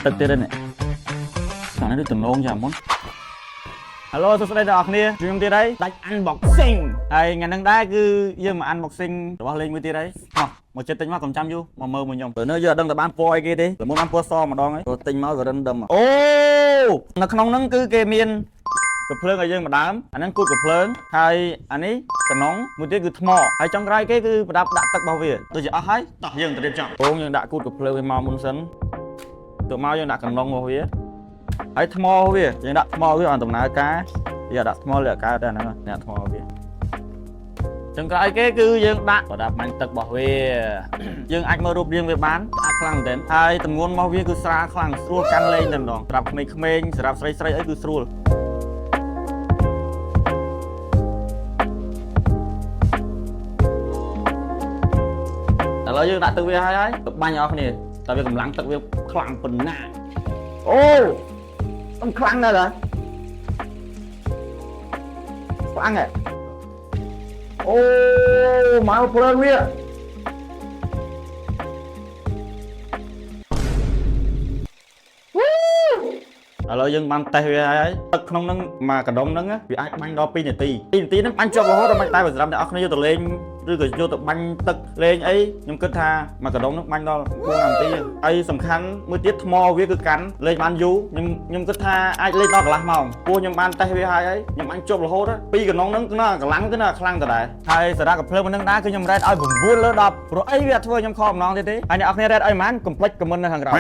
ទឹកទៀតនេះខាងនេះទំនងចាំមុន Hello សួស្តីអ្នកនរគ្នាខ្ញុំទៀតហើយដាច់ unboxing ហើយថ្ងៃហ្នឹងដែរគឺយើងមក unboxing របស់លេងមួយទៀតហើយមកចិត្តទិញមកកុំចាំយូរមកមើលមួយខ្ញុំព្រោះនៅយើងអត់ដឹងតែបានពណ៌អីគេទេល្មមបានពណ៌សម្ដងហើយព្រោះទិញមកក៏រិនដឹមអូនៅក្នុងហ្នឹងគឺគេមានកាភ្លើងឲ្យយើងម្ដងអាហ្នឹងគូតកាភ្លើងហើយអានេះកណុងមួយទៀតគឺថ្មហើយចុងក្រោយគេគឺប្រដាប់ដាក់ទឹករបស់វាដូចជាអស់ហើយតោះយើងទៅរៀបចំបងយើងដាក់គូតកាភ្លើងវាមកមុនសិនទៅមកយើងដាក់កណុងរបស់វាហើយថ្មវាយើងដាក់ថ្មវាអត់ដំណើរការយើងដាក់ថ្មលើអាការតែហ្នឹងអ្នកថ្មវាចុងក្រោយគេគឺយើងដាក់ប្រដាប់បាញ់ទឹករបស់វាយើងអាចមើលរូបរាងវាបានស្អាតខ្លាំងមែនទែនហើយទម្ងន់របស់វាគឺស្រាលខ្លាំងស្រួលកាន់លេងតែម្ដងសម្រាប់ក្មេងៗសម្រាប់ស្រីៗអីគឺស្រួលឥឡូវយើងដាក់ទឹកវាហើយទៅបាញ់អស់គ្នាតែវាកម្លាំងទឹកវាខ្លាំងប៉ុណ្ណាអូសំខ្លាំងណាស់ហ៎ខ្លាំងហ៎អូមកភ្លើងវាឥឡូវយើងបានតេស្តវាហើយទឹកក្នុងហ្នឹងមកកណ្ដុំហ្នឹងវាអាចបាញ់ដល់2នាទី2នាទីហ្នឹងបាញ់ជាប់រហូតដល់មិនតែសម្រាប់អ្នកនរគ្នាយកទៅលេងឬក៏យកទៅបាញ់ទឹកលេងអីខ្ញុំគិតថាមកកណ្ដុំហ្នឹងបាញ់ដល់4នាទីហើយសំខាន់មួយទៀតថ្មវាគឺកាន់លេងបានយូរខ្ញុំគិតថាអាចលេងដល់កន្លះម៉ោងព្រោះខ្ញុំបានតេស្តវាហើយខ្ញុំបាញ់ជាប់រហូតពីកណ្ដុំហ្នឹងគឺកម្លាំងគឺខ្លាំងតដែរហើយសារៈកំភ្លើងហ្នឹងដែរគឺខ្ញុំរ៉េតឲ្យ9លើ10ព្រោះអីវាអត់ធ្វើខ្ញុំខកម្ដងទៀតទេហើយអ្នកនរគ្នារ៉េតឲ្យប៉ុន្មានកុំភ្លេចខមមិននៅខាងក្រោម